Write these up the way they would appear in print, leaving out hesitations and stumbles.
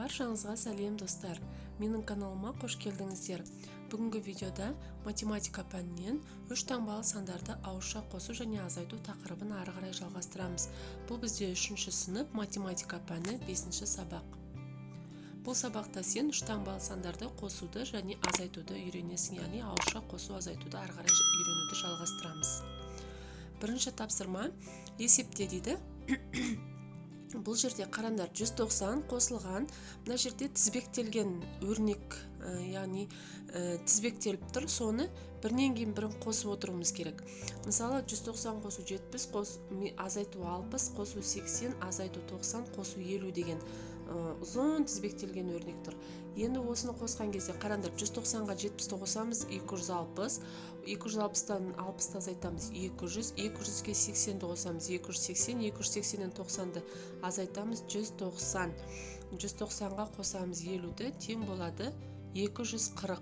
Баршаңызға сәлем достар. Менің каналыма қош келдіңіздер. Бүгінгі видеода математика пәнінен 3 таңбалы сандарды ауызша қосу және азайту тақырыбын ары қарай жалғастырамыз. Бұл бізде 3-ші сынып математика пәні 5-ші сабақ. Бұл сабақта сен 3 таңбалы сандарды қосуды және азайтуды үйренесің, яғни ауызша қосу азайтуды ары қарай үйренуді жалғастырамыз. Бірінші тапсырма есепте дейді. Бұл жерде қараңдар, 190 қосылған. Мына жерде тізбектелген өрнек, яғни тізбектеліп тұр. Соны бірінен кейін бірін қосып отыруымыз керек. Мысалы 190 қосу 70, азайту 60, қосу 80, азайту 90, қосу 50 деген ұзын тізбектелген өрнек тұр. Енді осыны қосқан кезде қараңдар, 190-ға 70-ті қосамыз 260, 260-тан 60-ты азайтамыз 200, 200-ге 80-ді қосамыз 280, 280-нен 90-ды азайтамыз 190, 190-ға қосамыз 50-ді тең болады 240.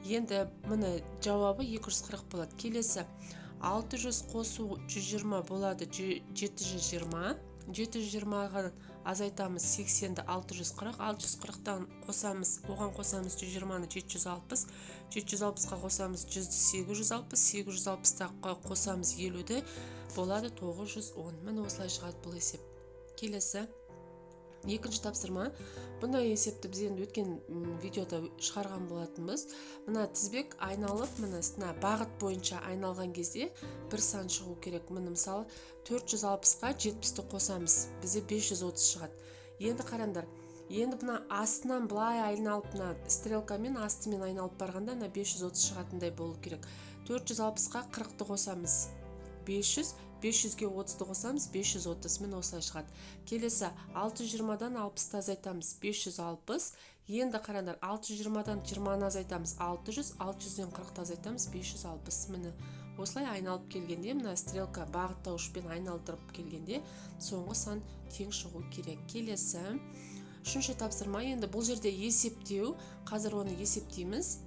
Енді мұны жауабы 240 болады. Келесі 600 қосу 120 болады 720, 720-ға азайтамыз 80-ді 640, 640-тан қосамыз, оған қосамыз 120-ны 760, 760-қа қосамыз 100-ді 860, 860-таққа қосамыз 50-ді болады 910. Міне осылай шығады бұл есеп. Келесі екінші тапсырма. Бұндай есепті біз енді өткен видеода шығарған болатынбыз. Мына тізбек айналып, мына бағыт бойынша айналған кезде бір сан шығу керек. Міне мысалы 460-қа 70-ті қосамыз, бізде 530 шығады. Енді қараңдар, енді бұна астынан былай айналып, мына стрелкамен астымен айналып барғанда 530 шығатындай болу керек. 460-қа 40-ті қосамыз 500, 500-ге 30-ды қосамыз 530, міне осылай шығады. Келесі 620-дан 60-ты азайтамыз 560. Енді қараңдар, 620-дан 20-ны азайтамыз 600, 600-ден 40-ты азайтамыз 560. Міне осылай айналып келгенде, мына стрелка бағыттауышпен айналдырып келгенде соңғы сан тең шығу керек. Келесі үшінші тапсырма. Енді бұл жерде есептеу, қазір оны есептейміз.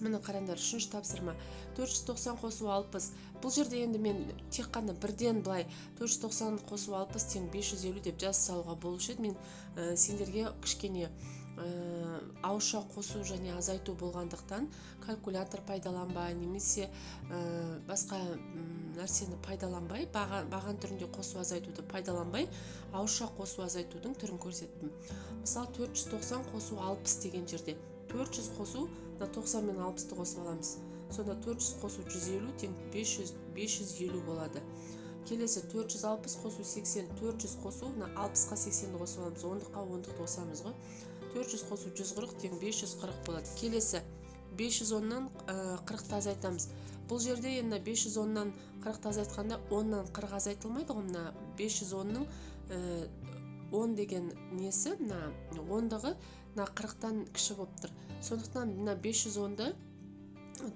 Міне қараңдар, үшінші тапсырма 490 қосу 60. Бұл жерде енді мен тек қана бірден былай 490 қосу 60 тең 550 деп жазып салуға болушы еді. Мен сендерге кішкене ауызша қосу және азайту болғандықтан калькулятор пайдаланбай, немесе басқа нәрсені пайдаланбай, баған түрінде қосу азайтуды пайдаланбай, ауызша қосу азайтудың түрін көрсеттім. Мысалы 490 қосу 60 деген жерде 400 қосу 90 мен 60-ты қосып аламыз. Сонда 400 қосу 150 тең 550 болады. Келесі 460 қосу 80, 400 қосу 60-қа 80-ді қосып аламыз, 10-қа 10-ды қосамыз ғой. 400 қосу 140 тең 540 болады. Келесі 510-нан 40-ті азайтамыз. Бұл жерде енді 510-нан 40-ті азайтқанда 10-нан 40 азайтылмайды ғой. 510-ның 10 деген несі, 10-дағы 40-тан кіші болып тұр. Сондықтан 510-ды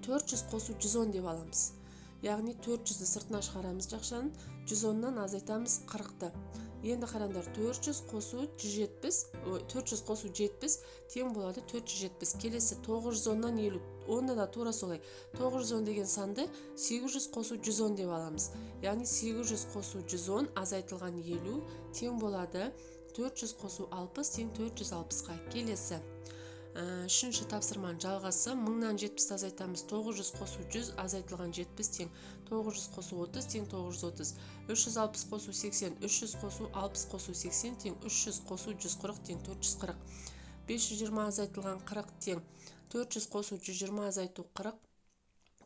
400 қосу 110 деп аламыз. Яғни 400-ді сыртына шығарамыз жақшанын, 110-нан азайтамыз 40-ты. Енді қараңдар, 400 қосу 70 тең болады 470. Келесі 910-нан 50, онда да тура солай. 910 деген санды 800 қосу 110 деп аламыз. Яғни 800 қосу 110 азайтылған 50 тең болады 400 қосу 60 тең 460-қа. Келесі үшінші тапсырманың жалғасы. 1000-нан 70-ті азайтамыз, 900 қосу 100 азайтылған 70 тең 900 қосу 30 тең 930. 360 қосу 80, 300 қосу 60 қосу 80 тең 300 қосу 140 тең 440. 520 азайтылған 40 тең 400 қосу 120 азайту 40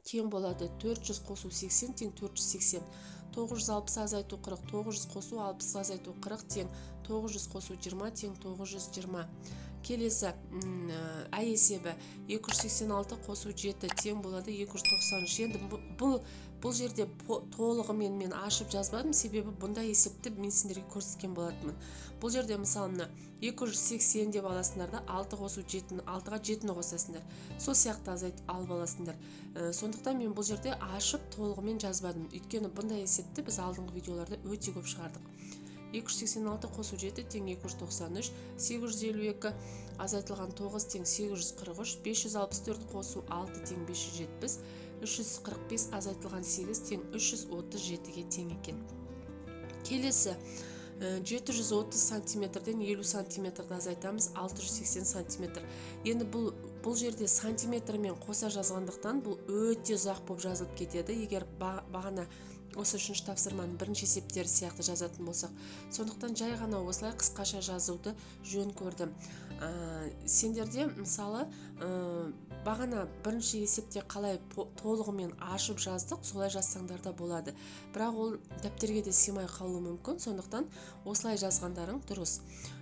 тең болады 400 қосу 80 тең 480. 960 азайту 40, 900 қосу 60 азайту 40 тең 900 қосу 20 тең 920. Келесі есебі 286 қосу 7 тең болады 293. Енді бұл жерде толығымен мен ашып жазбадым, себебі бұндай есепті мен сендерге көрсеткен болатынмын. Бұл жерде мысалы 280 деп аласыңдар да 6 қосу 7, 6-ға 7-ні қосасыңдар. Сол сияқты азайтып алып аласыңдар. Сондықтан мен бұл жерде ашып толығымен жазбадым. Өйткені бұндай есепті біз алдыңғы видеоларда өте көп шығардық. 286 қосу 7 тең 293, 852 азайтылған 9 тең 843, 564 қосу 6 тең 570, 345 азайтылған 8 тең 337-ге тең екен. Келесі 730 сантиметрден 50 сантиметрді азайтамыз, 680 сантиметр. Енді бұл жерде сантиметрмен қоса жазғандықтан бұл өте ұзақ болып жазылып кетеді. Егер бағана осы үшінші тапсырманың бірінші есептері сияқты жазатын болсақ, сондықтан жай ғана осылай қысқаша жазуды жөн көрдім. Сендерде мысалы бағана бірінші есепте қалай толығымен ашып жаздық, солай жазсаңдар да болады. Бірақ ол дәптерге де сыймай қалуы мүмкін, сондықтан осылай жазғандарың дұрыс.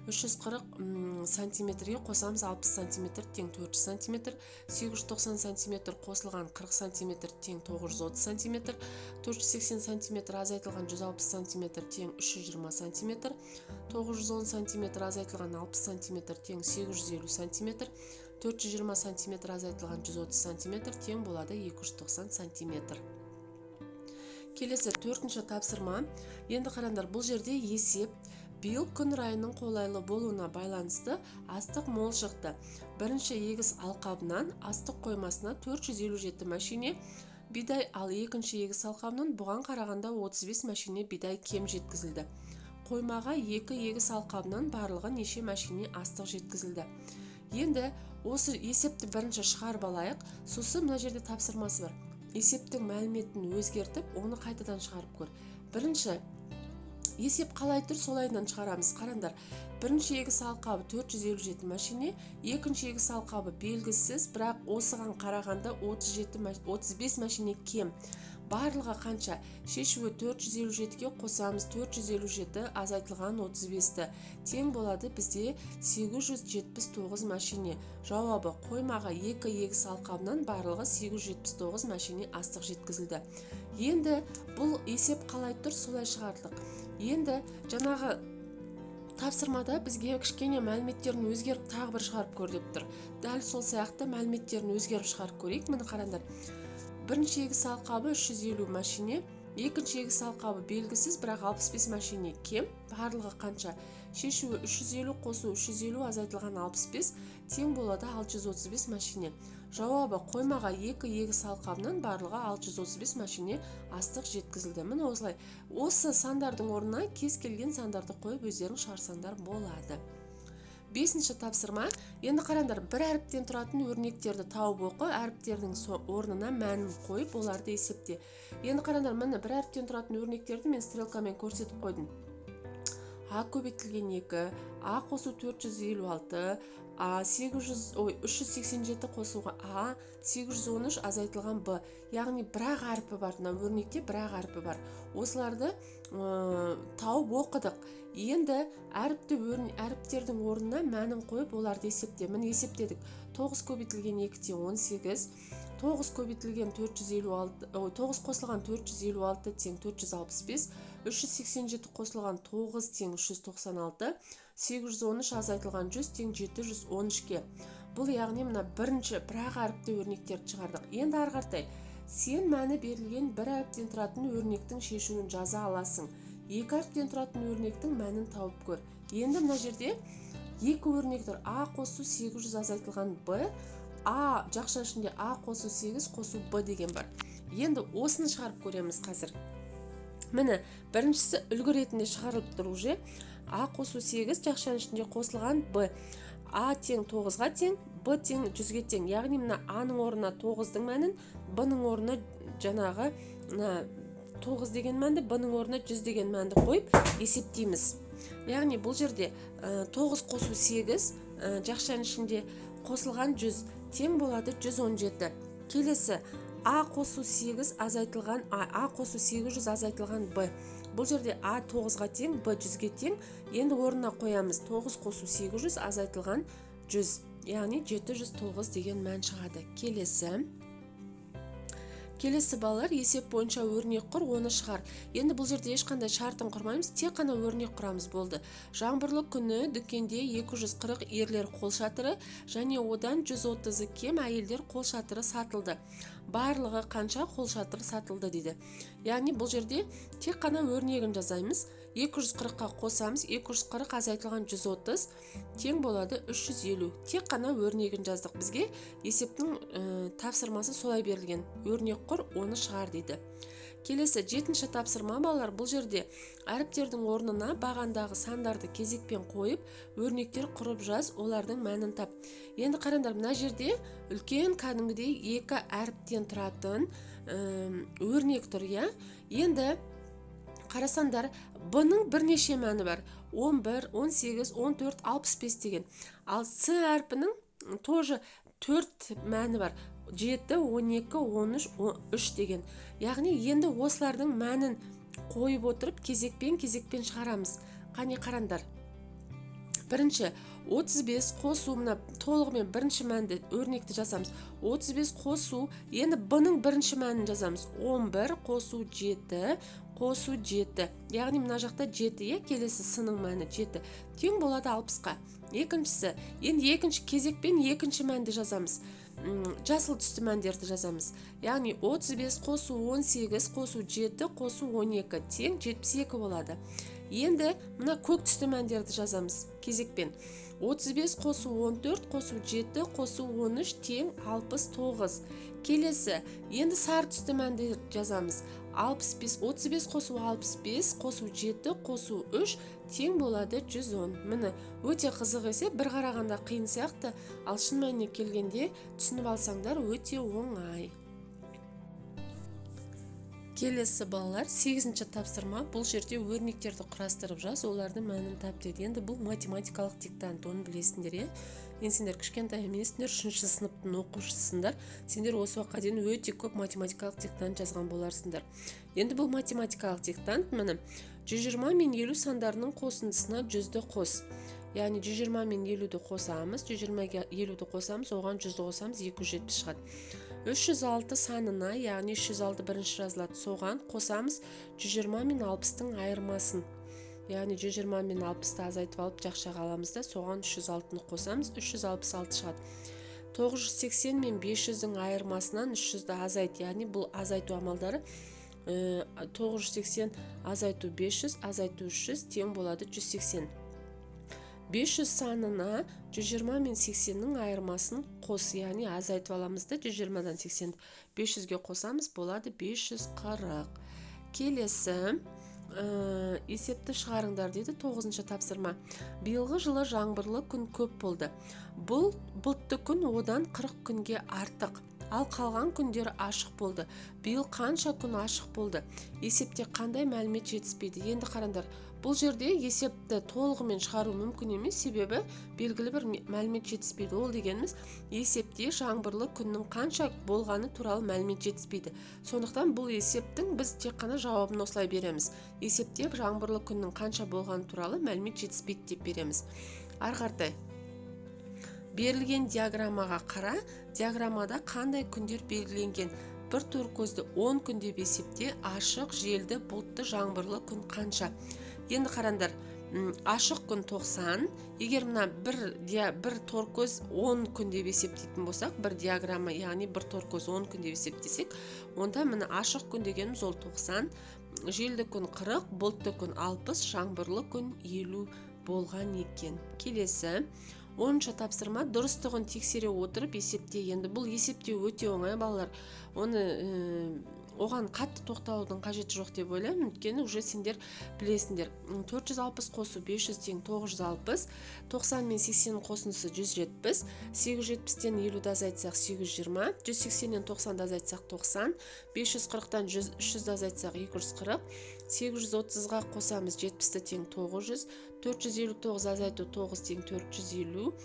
340 сантиметрге қосамыз 60 сантиметр тең 400 сантиметр, 890 сантиметр қосылған 40 сантиметр тең 930 сантиметр, 480 сантиметр азайтылған 160 сантиметр тең 320 сантиметр, 910 сантиметр азайтылған 60 сантиметр тең 850 сантиметр, 420 сантиметр азайтылған 130 сантиметр тең болады 290 сантиметр. Келесі төртінші тапсырма. Енді қараңдар, бұл жерде есеп биыл күн райының қолайлы болуына байланысты астық мол шықты. Бірінші егіс алқабынан астық қоймасына 457 мәшине бидай, ал екінші егіс алқабынан бұған қарағанда 35 мәшине бидай кем жеткізілді. Қоймаға екі егіс алқабынан барлығы неше мәшине астық жеткізілді. Енді осы есепті бірінші шығарып алайық. Сосын мына жерде тапсырмасы бар. Есептің мәліметін өзгертіп, оны қайтадан шығарып көр. Бірінші есеп қалай тұр, солайынан шығарамыз. Қараңдар, бірінші егіс алқабы 457 мәшине, екінші егіс алқабы белгісіз, бірақ осыған қарағанда 35 мәшине кем. Барлығы қанша? Шешуі 457-ге қосамыз, 457 азайтылған 35-ті. Тең болады бізде 879 мәшине. Жауабы: қоймаға екі егіс алқабынан барлығы 879 мәшине астық жеткізілді. Енді бұл есеп қалай тұр, солай шығардық. Енді жаңағы тапсырмада бізге кішкене мәліметтерін өзгеріп тағы бір шығарып көр деп тұр. Дәл сол сияқты мәліметтерін өзгеріп шығарып көрейік. Міне қараңдар. Бірінші егіс алқабы 350 мәшине, екінші егіс алқабы белгісіз, бірақ 65 мәшине кем. Барлығы қанша? Шешуі 350 қосу 350 азайтылған 65 тең болады 635 мәшине. Жауабы: қоймаға екі егіс алқабынан барлығы 635 мәшине астық жеткізілді. Міне осылай. Осы сандардың орнына кез келген сандарды қойып өздерің шығарсаңдар болады. Бесінші тапсырма. Енді қараңдар, бір әріптен тұратын өрнектерді тауып оқы, әріптердің орнына мәнін қойып, оларды есепте. Енді қараңдар, міне бір әріптен тұратын өрнектерді мен стрелкамен көрсетіп қойдым. А көбейтілген 2, А қосу 456, 387 қосуға А, 813 азайтылған Б. Яғни бірақ әріпі бар, өрнекте бірақ әріпі бар. Осыларды тауып оқыдық. Енді әріптердің орнына мәнін қойып, оларды есепте. Міне есептедік. 9 көбейтілген 2 тең 18, 9 көбейтілген 456, 9 қосылған 456 тең 465, 387 қосылған 9 тең 396, 813 азайтылған 100 тең 713-ке. Бұл яғни мына бірінші бірақ әріпті өрнектерді шығардық. Енді ары қаратай, сен мәні берілген бір әріптен тұратын өрнектің шешуін жаза аласың. Екі әріптен тұратын өрнектің мәнін тауып көр. Енді мына жерде екі өрнек тұр. А қосу 800 азайтылған Б, А жақша ішінде А қосу 8 қосу Б деген бар. Енді осыны шығарып көреміз қазір. Міне, біріншісі үлгі ретінде шығарылып тұр уже. А қосу 8 жақша ішінде қосылған Б. А тең 9-ға тең, Б тең 100-ге тең. Яғни мына А-ның орнына 9-дың мәнін, Б-ның орнына жаңағы 9 деген мәнді, Б-ның орнына 100 деген мәнді қойып есептейміз. Яғни бұл жерде 9 қосу 8 жақшаның ішінде қосылған 100 тең болады 117. Келесі А қосу 8 азайтылған А қосу 800 азайтылған Б. Бұл жерде А 9-ға тең, Б 100-ге тең. Енді орнына қоямыз 9 қосу 800 азайтылған 100. Яғни 709 деген мән шығады. Келесі балалар, есеп бойынша өрнек құр, оны шығар. Енді бұл жерде ешқандай шартын құрмаймыз, тек қана өрнек құрамыз болды. Жаңбырлы күні дүкенде 240 ерлер қол шатыры және одан 130 кем әйелдер қол шатыры сатылды. Барлығы қанша қол шатыры сатылды дейді. Яғни бұл жерде тек қана өрнегін жазаймыз. 240-қа қосамыз, 240 азайтылған 130 тең болады 350. Тек қана өрнегін жаздық. Бізге есептің тапсырмасы солай берілген. Өрнек құр, оны шығар дейді. Келесі 7-ші тапсырма балалар, бұл жерде әріптердің орнына бағандағы сандарды кезекпен қойып, өрнектер құрып жаз, олардың мәнін тап. Енді қараңдар, мына жерде үлкен кәдімгідей екі әріптен тұратын өрнек тұр, иә? Енді қарасаңдар, бұның бірнеше мәні бар. 11, 18, 14, 65 деген. Ал С әрпінің тоже 4 мәні бар. 7, 12, 13, 3 деген. Яғни енді осылардың мәнін қойып отырып кезекпен шығарамыз. Қане қараңдар. Бірінші 35 қосу, мына толығымен бірінші мәнді өрнекті жазамыз. 35 қосу, енді бұның бірінші мәнін жазамыз. 11 қосу 7 қосу 7. Яғни мына жақта 7, келесі сының мәні 7. Тең болады 60-қа. Екіншісі, енді екінші кезекпен екінші мәнді жазамыз. Жасыл түсті мәндерді жазамыз. Яғни 35 қосу 18 қосу 7 қосу 12 тең 72 болады. Енді мына көк түсті мәндерді жазамыз кезекпен. 35 қосу 14 қосу 7 қосу 13 тең 69. Келесі, енді сары түсті мәнді жазамыз. 35 қосу 65 қосу 7 қосу 3 тең болады 110. Міне, өте қызық есеп, бір қарағанда қиын сияқты, ал шын мәніне келгенде түсініп алсаңдар өте оңай. Келесі балалар, 8-ші тапсырма, бұл жерде өрнектерді құрастырып жаз, олардың мәнін тап деді. Енді бұл математикалық диктант, оны білесіңдер, енді сендер кішкентай емессіңдер, 3-ші сыныптың оқушысыңдар, сендер осы уақытқа дейін өте көп математикалық диктант жазған боларсыңдар. Енді бұл математикалық диктант, міне 120 мен 50 сандарының қосындысына 100-ді қос. Яғни 120 мен 50-ді қосамыз, 120-ге 50-ді қосамыз, оған 100-ді қосамыз, 270 шығады. 306 санына, яғни 306 бірінші жазылады, соған қосамыз 120 мен 60-тың айырмасын. Яғни 120 мен 60-ты азайтып алып жақшаға аламыз да, соған 306-ны қосамыз, 366 шығады. 980 мен 500-дің айырмасынан 300-ді азайт, яғни бұл азайту амалдары 980 азайту 500, азайту 300 тең болады 180. 500 санына 120 мен 80-ның айырмасын қос, яғни азайтып аламыз да, 120-дан 80-ді 500-ге қосамыз, болады 540. Келесі есепті шығарыңдар дейді, 9-шы тапсырма. Биылғы жылы жаңбырлы күн көп болды. Бұл бұлтты күн одан 40 күнге артық. Ал қалған күндері ашық болды. Биыл қанша күн ашық болды? Есепте қандай мәлімет жетіспейді? Енді қараңдар, бұл жерде есепті толығымен шығару мүмкін емес, себебі белгілі бір мәлімет жетіспейді. Ол дегеніміз, есепте жаңбырлы күннің қанша болғаны туралы мәлімет жетіспейді. Сондықтан бұл есептің біз тек қана жауабын осылай береміз. Есепте жаңбырлы күннің қанша болғаны туралы мәлімет жетіспейді деп береміз. Арқартай. Берілген диаграммаға қара, диаграммада қандай күндер белгіленген? Бір торкөзді 10 күн деп есепте, ашық, желді, бұлтты, жаңбырлы күн қанша? Енді қараңдар, ашық күн 90, егер мына бір торкөз 10 күн деп есептейтін болсақ, бір диаграмма, яғни бір торкөз 10 күн деп есептесек, онда міне ашық күн дегеніміз ол 90, желді күн 40, бұлтты күн 60, жаңбырлы күн 50 болған екен. Келесі 10-шы тапсырма, дұрыстығын тексере отырып есепте. Енді бұл есепте өте оңай балалар. Оған қатты тоқталудың қажеті жоқ деп ойлаймын, өйткені уже сендер білесіңдер. 460 қосу 500 тең 960, 90 мен 80 қосындысы 170, 870-тен 50-ді азайтсақ 820, 180-нен 90-ды азайтсақ 90, 540-тан 300-ді азайтсақ 240, 830-ға қосамыз 70-ті тең 900, 459 азайту 9 тең 450,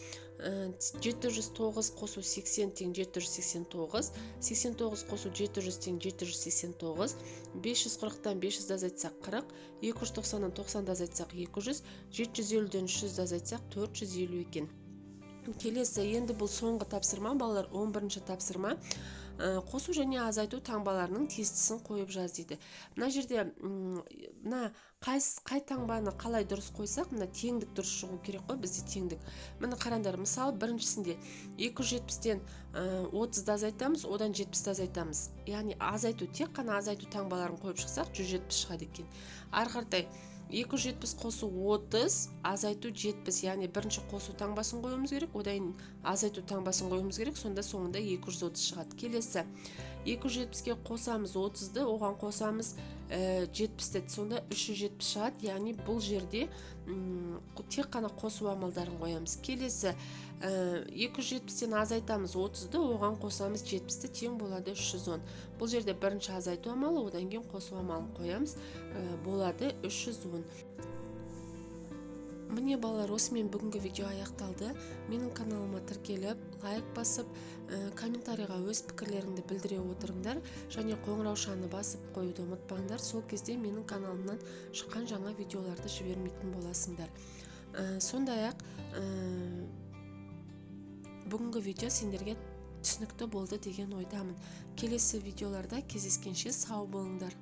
709 қосу 80 тең 789, 89 қосу 700 тең 789, 540-тан 500-ді азайтсақ 40, 290-нан 90-ды азайтсақ 200, 750-ден 300-ді азайтсақ 450 екен. Келесі, енді бұл соңғы тапсырма, балалар 11-ші тапсырма. Қосу және азайту таңбаларының тестісін қойып жаз дейді. Мына жерде қай таңбаны қалай дұрыс қойсақ, мына теңдік дұрыс шығу керек қой, бізде теңдік. Міне қараңдар, мысалы біріншісінде 270-тен 30-ды азайтамыз, одан 70-ді азайтамыз. Яғни азайту, тек қана азайту таңбаларын қойып шықсақ 170 шығады екен. Ары қаратай 270 қосу 30, азайту 70, яғни бірінші қосу таңбасын қоюымыз керек, одан азайту таңбасын қоюымыз керек, сонда соңында 230 шығады. Келесі 270-ке қосамыз 30-ды, оған қосамыз 70-ді, сонда 370 шығады, яғни бұл жерде тек қана қосу амалдарын қоямыз. Келесі 270-тен азайтамыз 30-ды, оған қосамыз 70-ді, тең болады 310. Бұл жерде бірінші азайту амалы, одан кейін қосу амалын қоямыз, болады 310. Міне балалар, осымен бүгінгі видео аяқталды. Менің каналыма тіркеліп, лайк басып, комментарийға өз пікірлеріңді білдіре отырыңдар, және қоңыраушаны басып қоюды ұмытпаңдар. Сол кезде менің каналымнан шыққан жаңа видеоларды жібермейтін боласыңдар. Сондай-ақ бүгінгі видео сендерге түсінікті болды деген ойдамын. Келесі видеоларда кездескенше сау болыңдар.